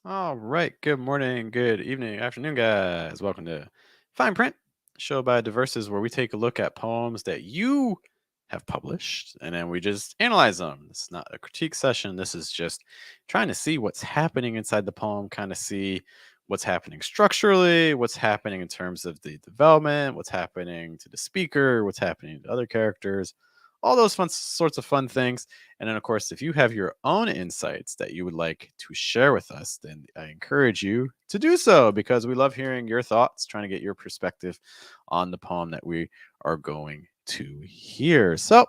All right. Good morning, good evening, afternoon, guys. Welcome to Fine Print, show by Diverses, where we take a look at poems that you have published and then we just analyze them. This is not a critique session. This is just trying to see what's happening inside the poem, kind of see what's happening structurally, what's happening in terms of the development, what's happening to the speaker, what's happening to other characters, all those fun sorts of fun things. And then, of course, if you have your own insights that you would like to share with us, then I encourage you to do so because we love hearing your thoughts, trying to get your perspective on the poem that we are going to hear. So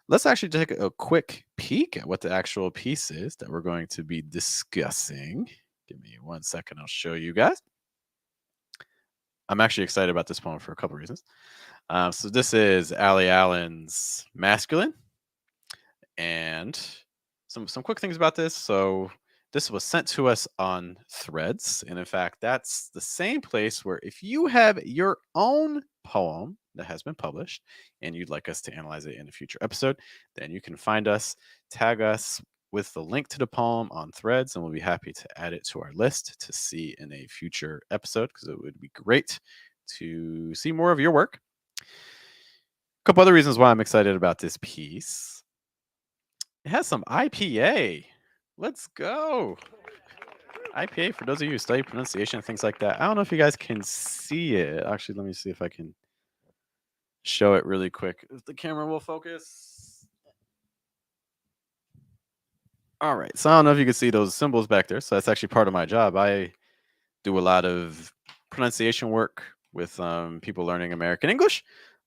let's actually take a quick peek at what the actual piece is that we're going to be discussing. Give me 1 second, I'll show you guys. I'm actually excited about this poem for a couple reasons. So this is Ali Allen's Masculine. And some quick things about this. So this was sent to us on Threads, and in fact, that's the same place where if you have your own poem that has been published and you'd like us to analyze it in a future episode, then you can find us, tag us with the link to the poem on Threads, and we'll be happy to add it to our list to see in a future episode because it would be great to see more of your work. A couple other reasons why I'm excited about this piece. It has some IPA. Let's go. IPA, for those of you who study pronunciation and things like that. I don't know if you guys can see it. Actually, let me see if I can show it really quick. If the camera will focus. All right. So I don't know if you can see those symbols back there. So that's actually part of my job. I do a lot of pronunciation work with people learning American English.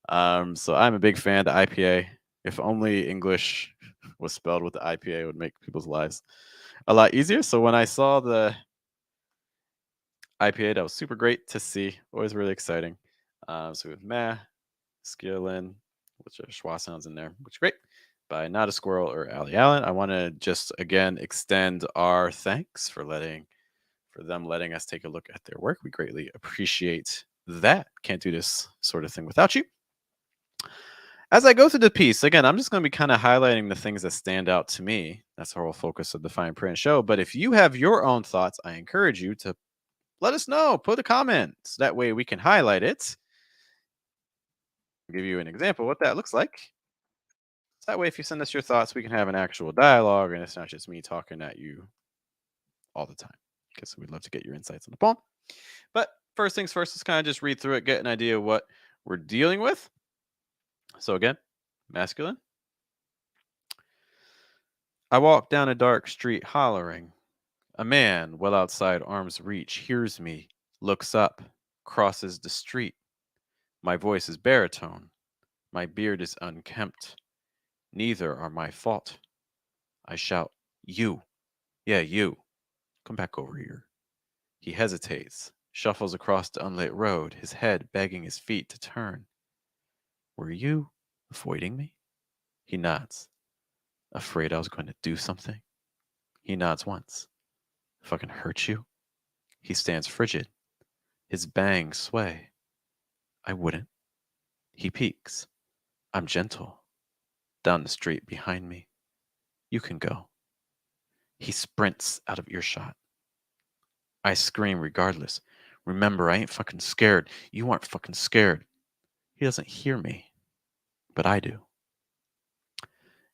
So I'm a big fan of the IPA. If only English was spelled with the IPA, it would make people's lives a lot easier. So when I saw the IPA, that was super great to see. Always really exciting. So with ʻmaskyələn, which are schwa sounds in there, which is great. By Not a Squirrel or Ali Allen. I want to just again extend our thanks for them letting us take a look at their work. We greatly appreciate that. Can't do this sort of thing without you. As I go through the piece, again, I'm just going to be kind of highlighting the things that stand out to me. That's the whole focus of the Fine Print show. But if you have your own thoughts, I encourage you to let us know. Put a comment. So that way we can highlight it. I'll give you an example of what that looks like. So that way, if you send us your thoughts, we can have an actual dialogue and it's not just me talking at you all the time. Because we'd love to get your insights on the poem. But first things first, let's kind of just read through it, get an idea of what we're dealing with. So again, masculine. I walk down a dark street hollering. A man, well outside arm's reach, hears me, looks up, crosses the street. My voice is baritone. My beard is unkempt. Neither are my fault. I shout, "You. Yeah, you. Come back over here." He hesitates, shuffles across the unlit road, his head begging his feet to turn. "Were you avoiding me?" He nods. "Afraid I was going to do something?" He nods once. "If I can hurt you?" He stands frigid. His bangs sway. "I wouldn't." He peeks. I'm gentle. Down the street behind me. "You can go." He sprints out of earshot. I scream regardless. "Remember, I ain't fucking scared. You aren't fucking scared." He doesn't hear me, but I do.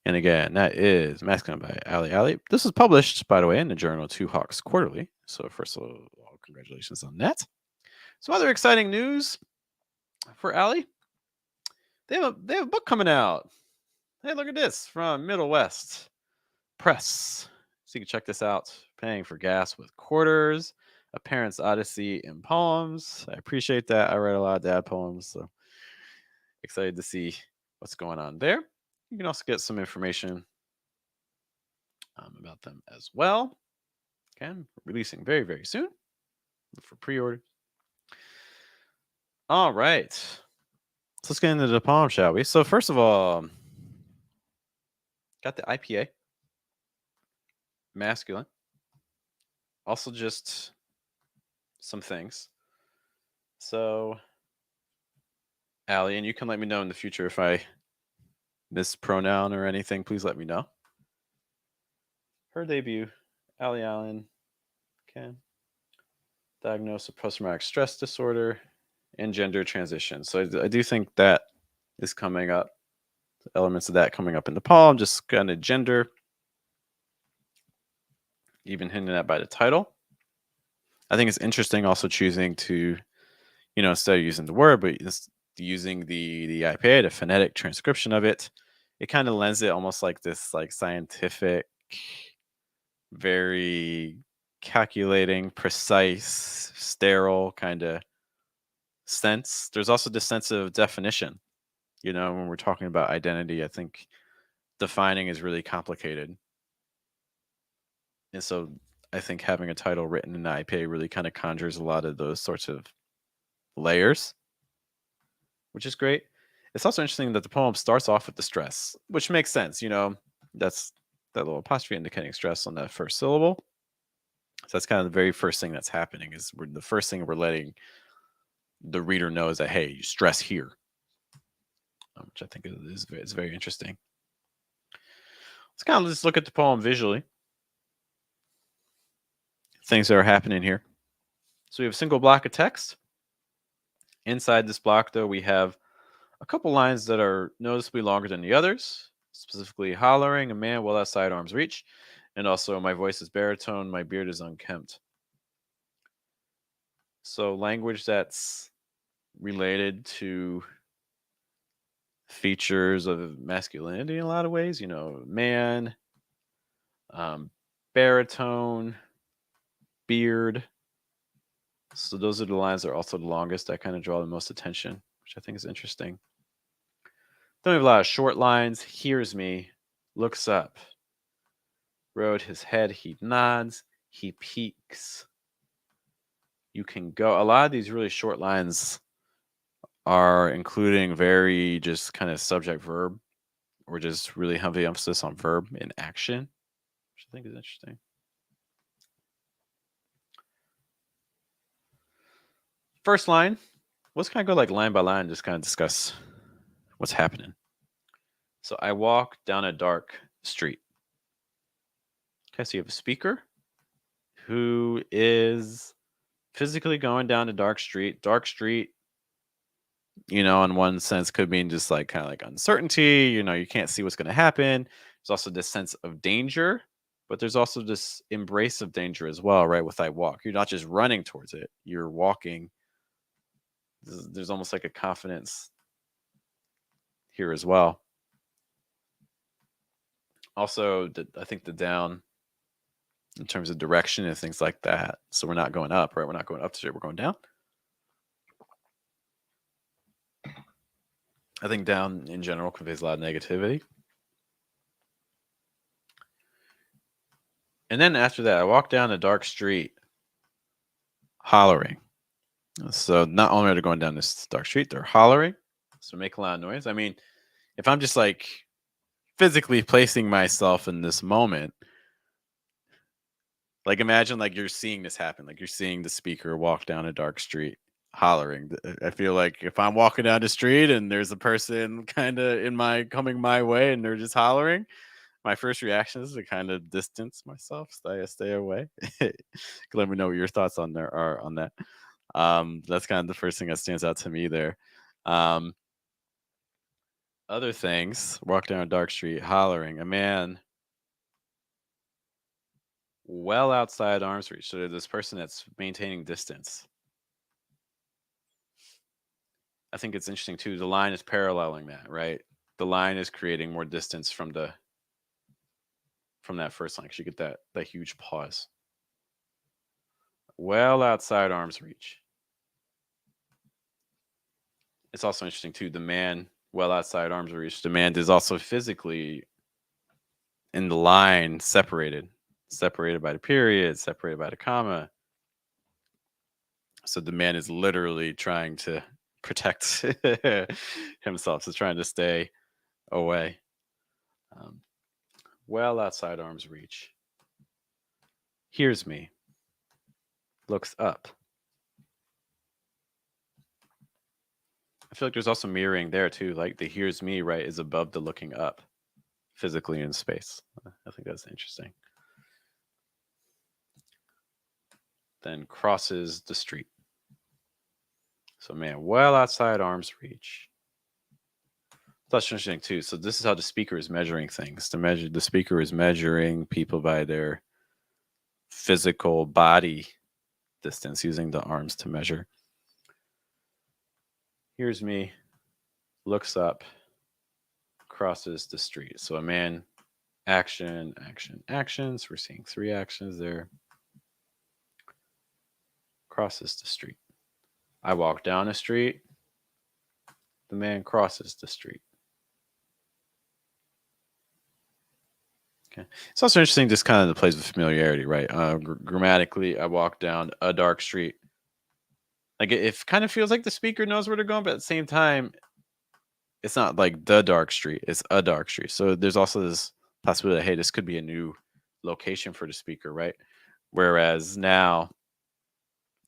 And again, that is Masculine by Ali Ali. This was published, by the way, in the journal Two Hawks Quarterly. So first of all, congratulations on that. Some other exciting news for Ali. They have a book coming out. Hey, look at this from Middle West Press. So you can check this out. Paying for gas with quarters. A Parent's Odyssey in Poems. I appreciate that. I write a lot of dad poems, so excited to see what's going on there. You can also get some information about them as well. Again, releasing very, very soon for pre-order. All right. So let's get into the poem, shall we? So first of all, got the IPA, masculine. Also just some things. So, Allie, and you can let me know in the future if I mispronoun or anything. Please let me know. Her debut, Allie Allen, Okay. Diagnosis of post-traumatic stress disorder and gender transition. So I do think that is coming up. Elements of that coming up in the poem, just kind of gender, even hinted at by the title. I think it's interesting also choosing to, instead of using the word, but just using the IPA, the phonetic transcription of it. It kind of lends it almost like this like scientific, very calculating, precise, sterile kind of sense. There's also this sense of definition. When we're talking about identity, I think defining is really complicated. And so I think having a title written in the IPA really kind of conjures a lot of those sorts of layers, which is great. It's also interesting that the poem starts off with the stress, which makes sense. That's that little apostrophe indicating stress on that first syllable. So that's kind of the very first thing that's happening is the first thing we're letting the reader know is that, hey, you stress here, which I think is very interesting. Let's kind of just look at the poem visually. Things that are happening here. So we have a single block of text. Inside this block, though, we have a couple lines that are noticeably longer than the others, specifically hollering, a man well outside arm's reach, and also my voice is baritone, my beard is unkempt. So language that's related to features of masculinity in a lot of ways, man, baritone, beard. So those are the lines that are also the longest that kind of draw the most attention, which I think is interesting. Then we have a lot of short lines. Hears me, looks up. Rode his head, he nods, he peeks. You can go. A lot of these really short lines are including very just kind of subject verb or just really heavy emphasis on verb in action, which I think is interesting. First line, let's kind of go like line by line, just kind of discuss what's happening. So I walk down a dark street. Okay, so you have a speaker who is physically going down a dark street. Dark street, in one sense could mean just like kind of like uncertainty, you can't see what's going to happen. There's also this sense of danger, but there's also this embrace of danger as well, right? With I walk, you're not just running towards it, you're walking. There's almost like a confidence here as well. Also, I think the down in terms of direction and things like that. So we're not going up, right? We're not going up the street, we're going down. I think down in general conveys a lot of negativity. And then after that, I walk down a dark street hollering. So not only are they going down this dark street, they're hollering. So make a lot of noise. I mean, if I'm just like physically placing myself in this moment, like imagine like you're seeing this happen, like you're seeing the speaker walk down a dark street hollering. I feel like if I'm walking down the street and there's a person kind of coming my way and they're just hollering, my first reaction is to kind of distance myself, stay away. Let me know what your thoughts are on that. That's kind of the first thing that stands out to me there. Other things, walk down a dark street hollering, a man well outside arm's reach. So this person that's maintaining distance. I think it's interesting too. The line is paralleling that, right? The line is creating more distance from that first line, because you get that huge pause. Well outside arm's reach. It's also interesting too. The man well outside arm's reach. The man is also physically in the line separated by the period, separated by the comma. So the man is literally trying to protect himself. So trying to stay away. Well outside arm's reach. Hears me. Looks up. I feel like there's also mirroring there too. Like the hears me, right, is above the looking up physically in space. I think that's interesting. then crosses the street. So man, well outside arm's reach. That's interesting too. So this is how the speaker is measuring things. The speaker is measuring people by their physical body distance, using the arms to measure. Here's me, looks up, crosses the street. So a man, action, action, actions. We're seeing 3 actions there. Crosses the street. I walk down the street. The man crosses the street. Okay. It's also interesting, just kind of plays with familiarity, right? Grammatically, I walk down a dark street. Like it kind of feels like the speaker knows where they're going, but at the same time, it's not like the dark street; it's a dark street. So there's also this possibility that, hey, this could be a new location for the speaker, right? Whereas now,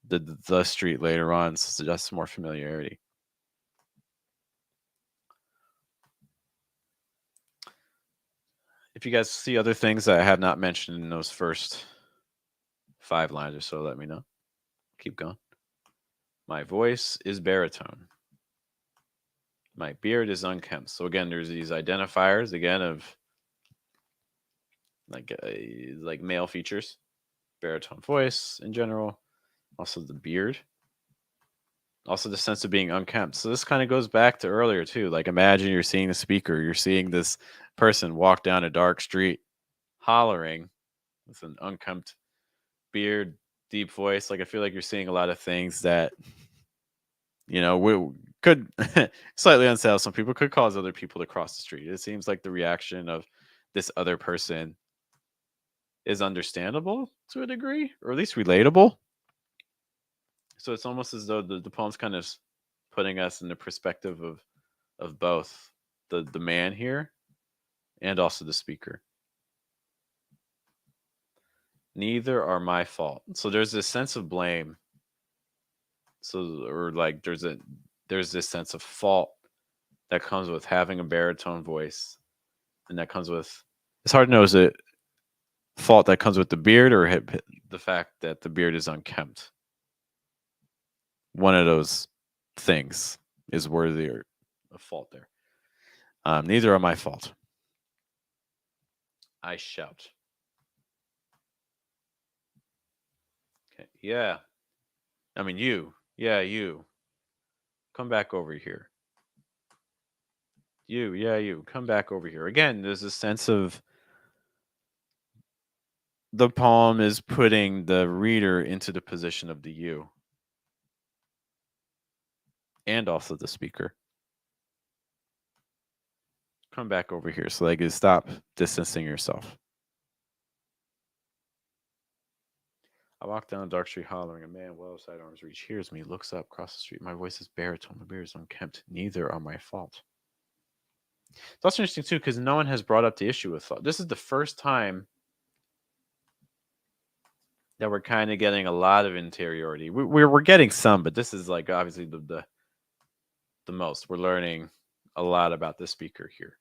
the street later on suggests more familiarity. If you guys see other things that I have not mentioned in those first 5 lines or so, let me know. Keep going. My voice is baritone. My beard is unkempt. So again, there's these identifiers again of like male features, baritone voice in general, also the beard, also the sense of being unkempt. So this kind of goes back to earlier too. Like imagine you're seeing the speaker, you're seeing this person walk down a dark street, hollering with an unkempt beard, deep voice. Like I feel like you're seeing a lot of things that we could slightly unsettle some people, could cause other people to cross the street. It seems like the reaction of this other person is understandable to a degree, or at least relatable. So it's almost as though the poem's kind of putting us in the perspective of both the man here and also the speaker. Neither are my fault. So there's this sense of blame. So or like there's this sense of fault that comes with having a baritone voice, and that comes with, it's hard to know, is it fault that comes with the beard or the fact that the beard is unkempt? One of those things is worthy of fault there. Neither are my fault. I shout. Okay. Yeah. I mean, you. Yeah, you. Come back over here. You. Yeah, you. Come back over here. Again, there's a sense of the poem is putting the reader into the position of the you and also the speaker. Come back over here. So like, stop distancing yourself. I walk down a dark street hollering. A man well outside arm's reach hears me, looks up, across the street. My voice is baritone. My beard is unkempt. Neither are my fault. It's also interesting too, because no one has brought up the issue with thought. This is the first time that we're kind of getting a lot of interiority. We're getting some, but this is like obviously the most. We're learning a lot about the speaker here,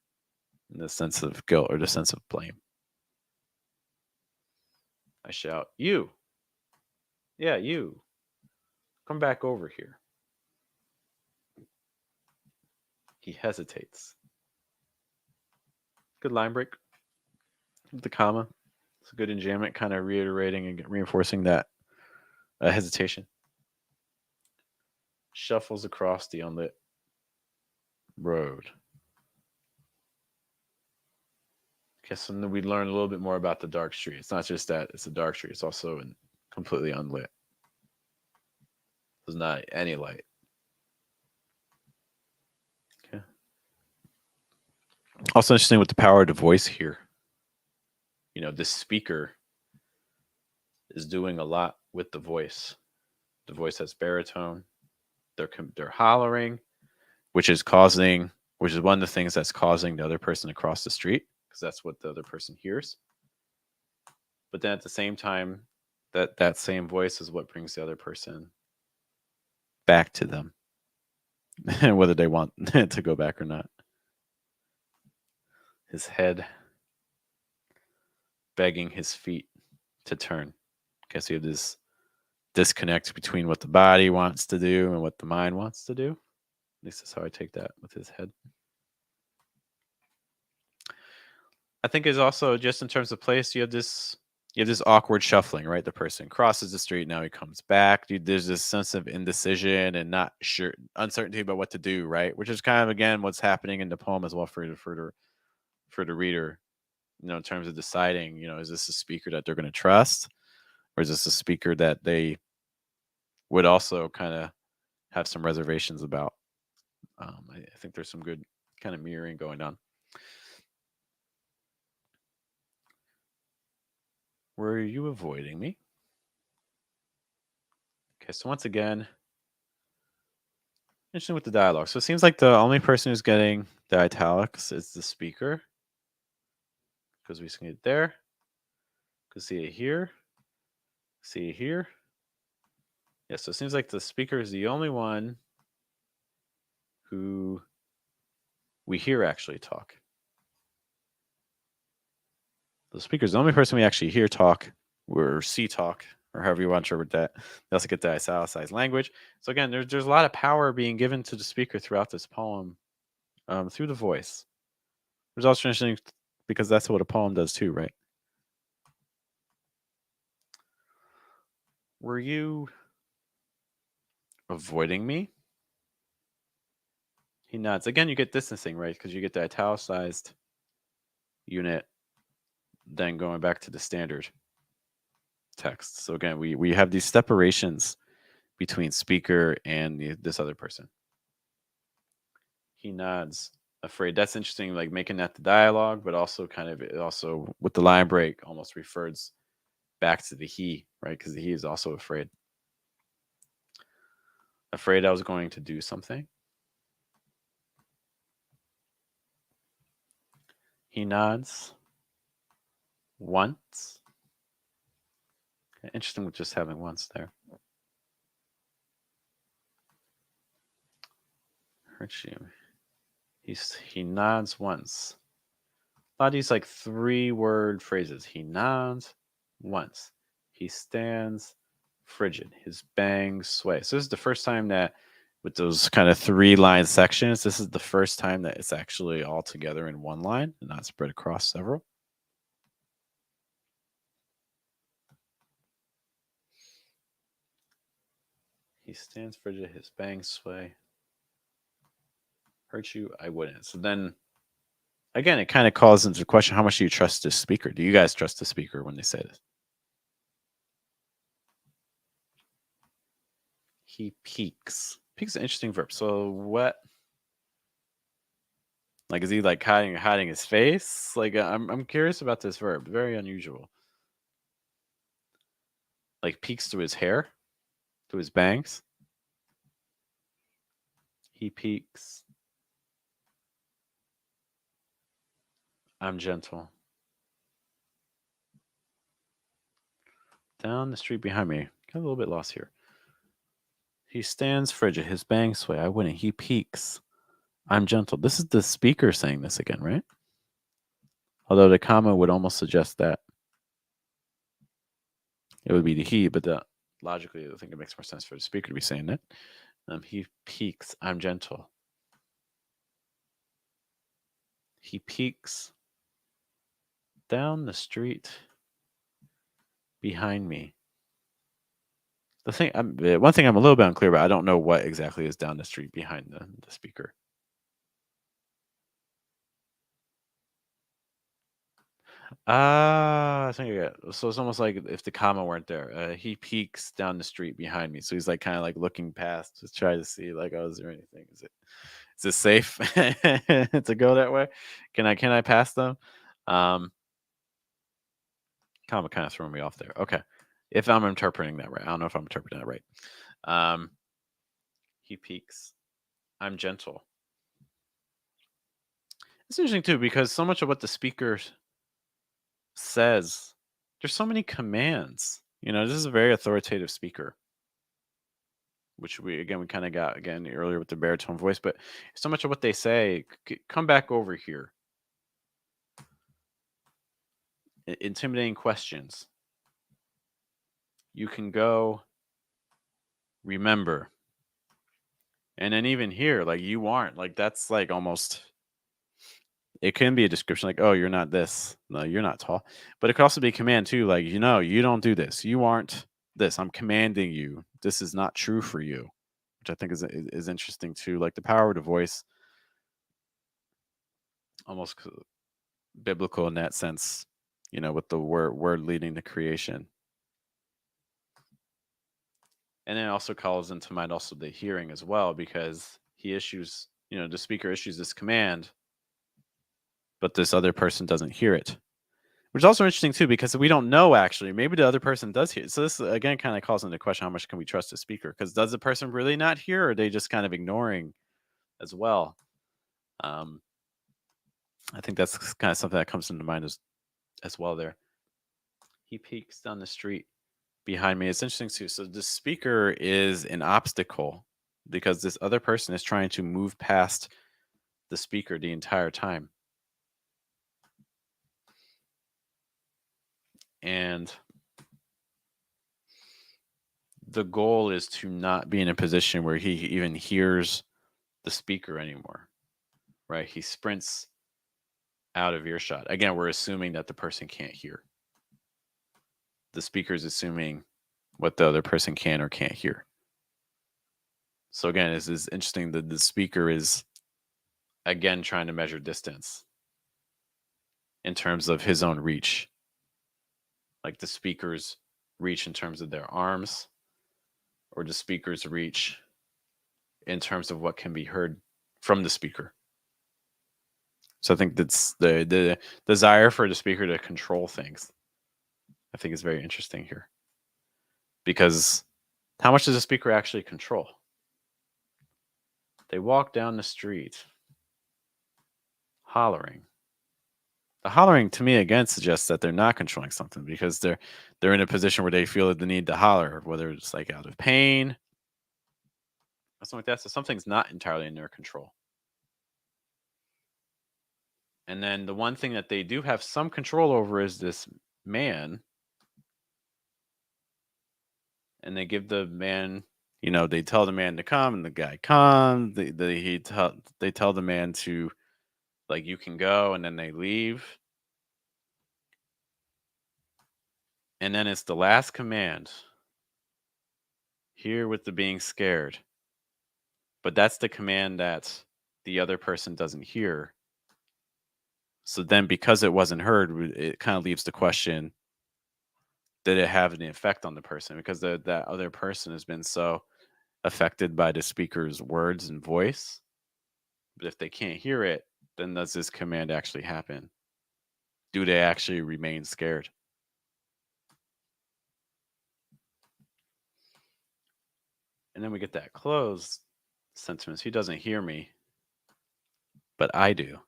in the sense of guilt or the sense of blame. I shout, you. Yeah, you. Come back over here. He hesitates. Good line break. The comma. It's a good enjambment, kind of reiterating and reinforcing that hesitation. Shuffles across the unlit road. Okay, so we learn a little bit more about the dark street. It's not just that it's a dark street, it's also completely unlit. There's not any light. Okay. Also interesting with the power of the voice here. This speaker is doing a lot with the voice. The voice has baritone. They're hollering, which is one of the things that's causing the other person to cross the street, because that's what the other person hears. But then at the same time, that same voice is what brings the other person back to them, whether they want to go back or not. His head begging his feet to turn. Okay, so you have this disconnect between what the body wants to do and what the mind wants to do. At least that's how I take that with his head. I think is also just in terms of place, you have this awkward shuffling, right? The person crosses the street, now he comes back. There's this sense of indecision and not sure, uncertainty about what to do, right? Which is kind of again what's happening in the poem as well for the reader. In terms of deciding, is this a speaker that they're going to trust, or is this a speaker that they would also kind of have some reservations about? I think there's some good kind of mirroring going on. Were you avoiding me? Okay, so once again, interesting with the dialogue. So it seems like the only person who's getting the italics is the speaker, because we see it there, could see it here, see it here. Yeah, so it seems like the speaker is the only one who we hear actually talk. The speaker is the only person we actually hear talk, or see talk, or however you want to interpret that. They also get the italicized language. So again, there's a lot of power being given to the speaker throughout this poem, through the voice. There's also interesting because that's what a poem does too, right? Were you avoiding me? He nods. Again, you get distancing, right? Because you get the italicized unit, then going back to the standard text. So again, we have these separations between speaker and this other person. He nods, afraid. That's interesting, like making that the dialogue, but also kind of also with the line break almost refers back to the he, right? Because the he is also afraid. Afraid I was going to do something. He nods once. Interesting with just having once there. Hurt you. He nods once. A lot of these like 3-word phrases. He nods once. He stands frigid. His bangs sway. So this is the first time that with those kind of 3-line sections, this is the first time that it's actually all together in one line and not spread across several. He stands frigid. His bangs sway. Hurt you, I wouldn't. So then again, it kind of calls into question, how much do you trust this speaker? Do you guys trust the speaker when they say this? He peeks. Peeks is an interesting verb. So what? Like, is he like hiding his face? Like, I'm curious about this verb. Very unusual. Like peeks through his hair, through his bangs. He peeks. I'm gentle. Down the street behind me. Got a little bit lost here. He stands frigid. His bangs sway. I wouldn't. He peeks. I'm gentle. This is the speaker saying this again, right? Although the comma would almost suggest that it would be the he, but logically, I think it makes more sense for the speaker to be saying that. He peeks. I'm gentle. He peeks down the street behind me. One thing I'm a little bit unclear about. I don't know what exactly is down the street behind the speaker. I think I get it. So it's almost like if the comma weren't there. He peeks down the street behind me, so he's like kind of like looking past to try to see like, oh, is there anything? Is it safe to go that way? Can I pass them? Comma kind of throwing me off there. Okay, if I'm interpreting that right, I don't know if I'm interpreting that right. He peeks. I'm gentle. It's interesting too because so much of what the speaker says, there's so many commands. This is a very authoritative speaker, which we kind of got again earlier with the baritone voice. But so much of what they say, come back over here. Intimidating questions. You can go remember. And then even here, like you aren't, like that's like almost, it can be a description like, oh, you're not this. No, you're not tall. But it could also be a command too, like, you don't do this. You aren't this. I'm commanding you. This is not true for you, which I think is interesting too. Like the power of the voice, almost biblical in that sense, with the word leading to creation. And then it also calls into mind also the hearing as well, because he issues, the speaker issues this command, but this other person doesn't hear it. Which is also interesting too, because we don't know actually. Maybe the other person does hear. So this again kind of calls into question how much can we trust the speaker? Because does the person really not hear, or are they just kind of ignoring as well? I think that's kind of something that comes into mind as well. There, he peeks down the street behind me. It's interesting too. So the speaker is an obstacle because this other person is trying to move past the speaker the entire time. And the goal is to not be in a position where he even hears the speaker anymore, right? He sprints out of earshot. Again, we're assuming that the person can't hear. The speaker is assuming what the other person can or can't hear. So again, this is interesting that the speaker is again trying to measure distance in terms of his own reach. Like the speaker's reach in terms of their arms, or the speaker's reach in terms of what can be heard from the speaker. So I think that's the desire for the speaker to control things, I think is very interesting here. Because how much does the speaker actually control? They walk down the street hollering. The hollering to me again suggests that they're not controlling something, because they're in a position where they feel the need to holler, whether it's like out of pain or something like that. So something's not entirely in their control. And then the one thing that they do have some control over is this man. And they give the man, they tell the man to come, and the guy comes. They tell the man to, like, you can go, and then they leave. And then it's the last command here with the being scared. But that's the command that the other person doesn't hear. So then, because it wasn't heard, it kind of leaves the question, did it have any effect on the person? Because that other person has been so affected by the speaker's words and voice. But if they can't hear it, then does this command actually happen? Do they actually remain scared? And then we get that close sentence. He doesn't hear me, but I do.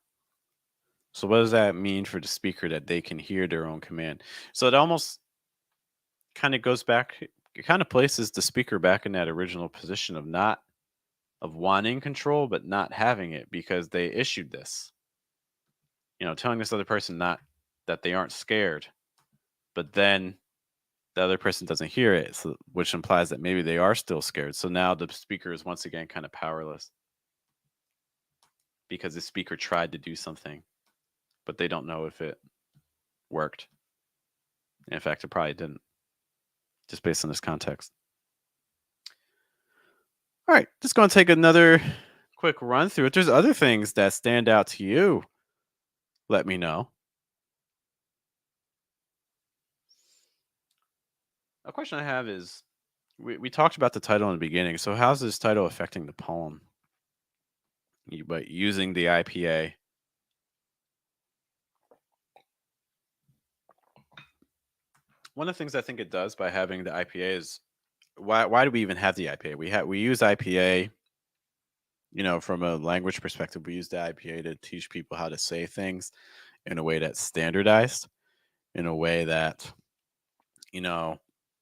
So what does that mean for the speaker, that they can hear their own command? So it almost kind of goes back, it kind of places the speaker back in that original position of wanting control, but not having it, because they issued this, telling this other person not that they aren't scared, but then the other person doesn't hear it, so, which implies that maybe they are still scared. So now the speaker is once again kind of powerless, because the speaker tried to do something, but they don't know if it worked. In fact, it probably didn't, just based on this context. All right, just going to take another quick run through. If there's other things that stand out to you, let me know. A question I have is, we talked about the title in the beginning. So how's this title affecting the poem? But using the IPA. One of the things I think it does by having the IPA is, why do we even have the IPA? We use IPA, from a language perspective. We use the IPA to teach people how to say things in a way that's standardized, in a way that,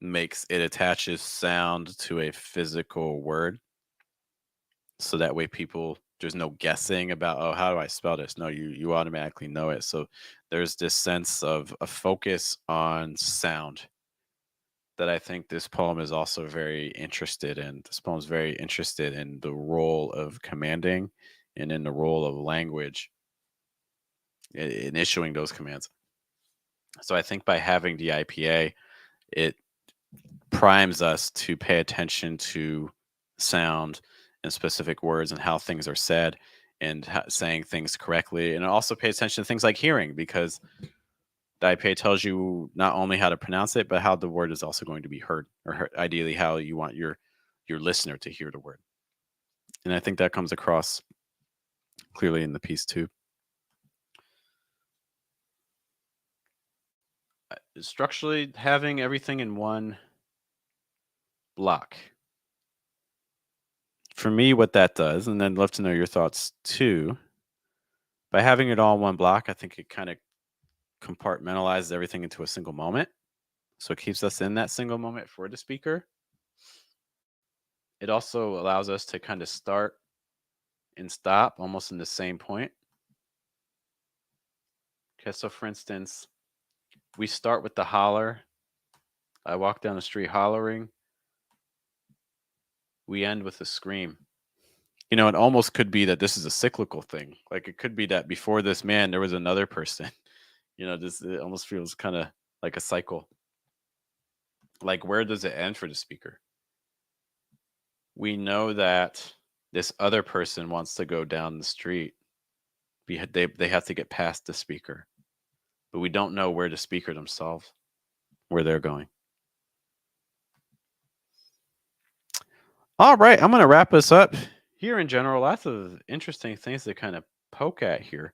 makes it attaches sound to a physical word. So that way there's no guessing about, oh, how do I spell this? No, you automatically know it. So there's this sense of a focus on sound. that I think this poem is also very interested in. This poem is very interested in the role of commanding and in the role of language in issuing those commands. So I think by having the IPA, it primes us to pay attention to sound and specific words and how things are said and saying things correctly. And it also pay attention to things like hearing, because the IPA tells you not only how to pronounce it, but how the word is also going to be heard, or ideally how you want your listener to hear the word. And I think that comes across clearly in the piece too. Structurally, having everything in one block. For me, what that does, and I'd love to know your thoughts too, by having it all in one block, I think it kind of compartmentalizes everything into a single moment. So it keeps us in that single moment for the speaker. It also allows us to kind of start and stop almost in the same point. Okay, so for instance, we start with the holler. I walk down the street hollering. We end with a scream. You know, it almost could be that this is a cyclical thing. Like it could be that before this man, there was another person. You know, this it almost feels kind of like a cycle. Like, where does it end for the speaker? We know that this other person wants to go down the street. They have to get past the speaker, but we don't know where the speaker themselves, where they're going. All right, I'm going to wrap us up here. In general, lots of interesting things to kind of poke at here.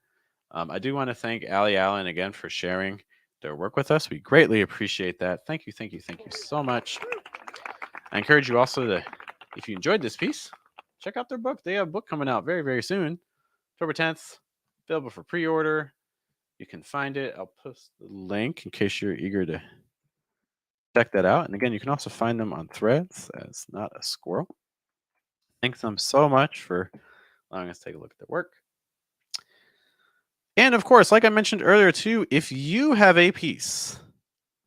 I do want to thank Allie Allen again for sharing their work with us. We greatly appreciate that. Thank you, thank you, thank you so much. I encourage you also to, if you enjoyed this piece, check out their book. They have a book coming out very, very soon, October 10th, available for pre-order. You can find it. I'll post the link in case you're eager to check that out. And again, you can also find them on Threads as Not a Squirrel. Thanks them so much for allowing us to take a look at their work. And of course, like I mentioned earlier too, if you have a piece,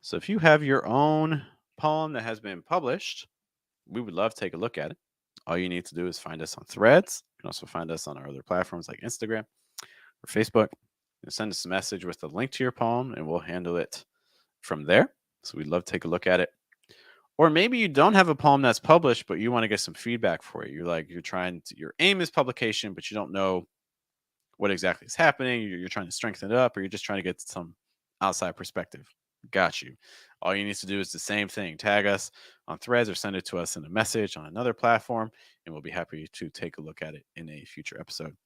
so if you have your own poem that has been published, we would love to take a look at it. All you need to do is find us on Threads. You can also find us on our other platforms like Instagram or Facebook. Send us a message with a link to your poem and we'll handle it from there. So we'd love to take a look at it. Or maybe you don't have a poem that's published, but you want to get some feedback for it. Your aim is publication, but you don't know what exactly is happening. You're trying to strengthen it up, or you're just trying to get some outside perspective. Got you. All you need to do is the same thing. Tag us on Threads or send it to us in a message on another platform, and we'll be happy to take a look at it in a future episode.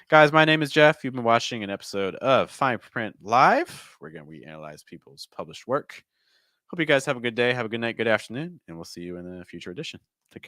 Guys, my name is Jeff. You've been watching an episode of Fine Print Live, where again we analyze people's published work. Hope you guys have a good day, have a good night, good afternoon, and we'll see you in a future edition.